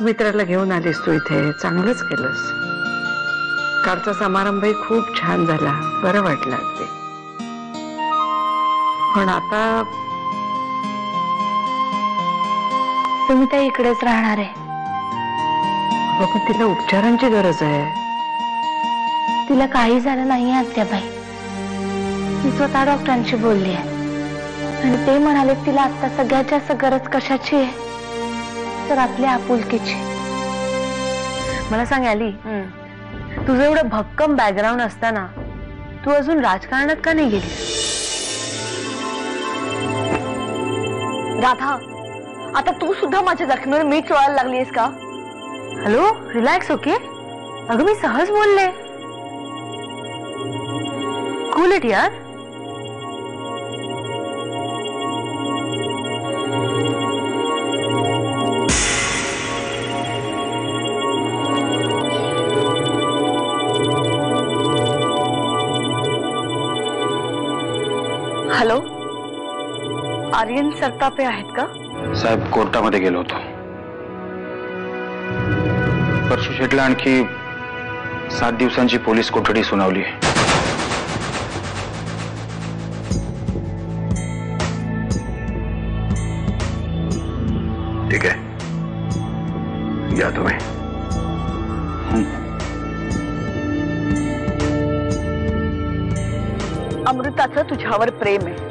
मित्राला घेऊन आलीस तू इथे, चांगलंच केलंस. कालचा समारंभही खूप छान झाला, बरं वाटलं अगदी. पण आता सुमिता इकडेच राहणार आहे. पण तिला उपचारांची गरज आहे. तिला काही झालं नाही आत्याबाई. मी स्वतः डॉक्टरांशी बोलली आहे आणि ते म्हणाले तिला आता सगळ्यात जास्त गरज कशाची आहे तर आपल्या आपुलकीची. मला सांग आली, तुझं एवढं भक्कम बॅकग्राऊंड असताना तू अजून राजकारणात का नाही गेली? राधा, आता तू सुद्धा माझ्या जखमीवर मीठ चोळायला लागलीस का? Hello, relax. ओके, अगं मी सहज बोलले. कूल इट यार. हॅलो, आर्यन सरतापे आहेत का? साहेब, कोर्टामध्ये गेलो होतो. परशु शेटला आणखी 7 दिवसांची पोलीस कोठडी सुनावली. ठीक आहे, या तुम्ही. अमृताचं तुझ्यावर प्रेम आहे.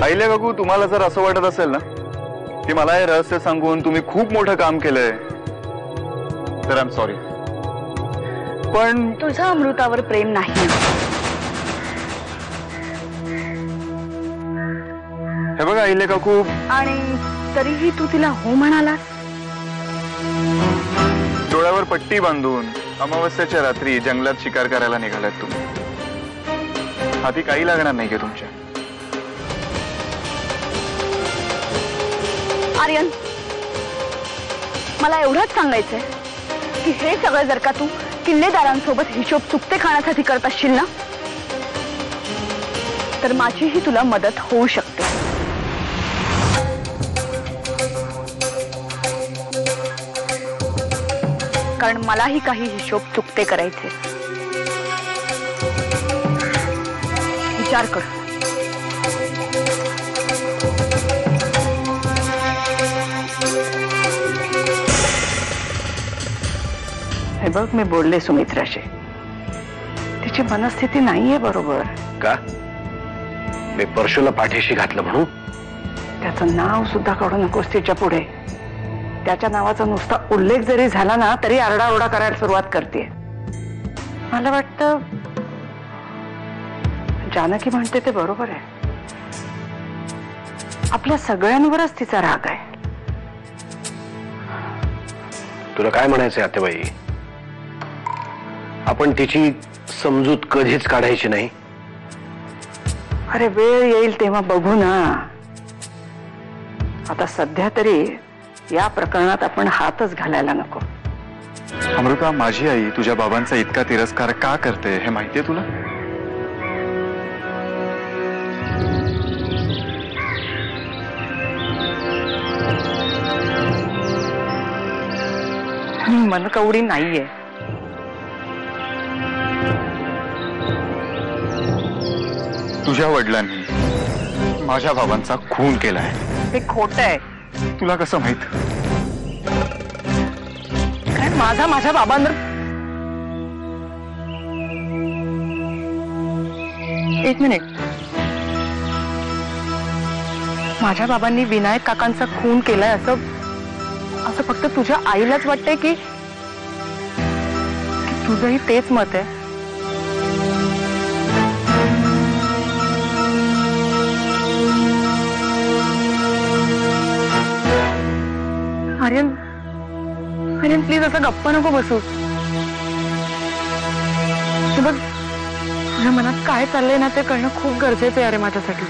आईले बघू, तुम्हाला जर असं वाटत असेल ना की मला हे रहस्य सांगून तुम्ही खूप मोठं काम केलंय तर आय एम सॉरी, पण तुझं अमृतावर प्रेम नाही. हे बघा आईले काकू, आणि तरीही तू तिला हो म्हणालास. डोळ्यावर पट्टी बांधून अमावस्येच्या रात्री जंगलात शिकार करायला निघालात तुम्ही. हाती काही लागणार नाही का तुमच्या? आर्यन, मला एवढंच सांगायचंय की हे सगळं जर का तू किल्लेदारांसोबत हिशोब चुकते खाण्यासाठी करत असशील ना तर माझीही तुला मदत होऊ शकते. कारण मलाही काही हिशोब चुकते करायचे. विचार कर. हे बघ, मी बोलले सुमित्राशी. तिची मनस्थिती नाहीये बरोबर. का? मी परशुला पाठीशी घातलं म्हणून? त्याचं नाव सुद्धा काढू नकोस तिच्या पुढे. त्याच्या नावाचा नुसता उल्लेख जरी झाला ना तरी आरडाओरडा करायला सुरुवात करते. मला वाटतं जानकी म्हणते ते बरोबर आहे. आपल्या सगळ्यांवरच तिचा राग आहे. तुला काय म्हणायचंय आतेबाई? आपण तिची समजूत कधीच काढायची नाही. अरे वेळ येईल तेव्हा बघू ना. आता सध्या तरी या प्रकरणात आपण हातच घालायला नको. अमृता, माझी आई तुझ्या बाबांचा इतका तिरस्कार का करते हे माहितीये तुला? मनकवडी नाहीये. तुझ्या वडिलांनी माझ्या बाबांचा खून केलाय. हे खोटं आहे. तुला कसं माहित? कारण माझ्या बाबांवर. एक मिनिट. माझ्या बाबांनी विनायक काकांचा खून केलाय असं फक्त तुझ्या आईलाच वाटतंय की तुझंही तेच मत आहे? आर्यन प्लीज असं गप्प नको बसू. बघ, तुझ्या मनात काय चाललंय ना ते कळणं खूप गरजेचं आहे अरे माझ्यासाठी.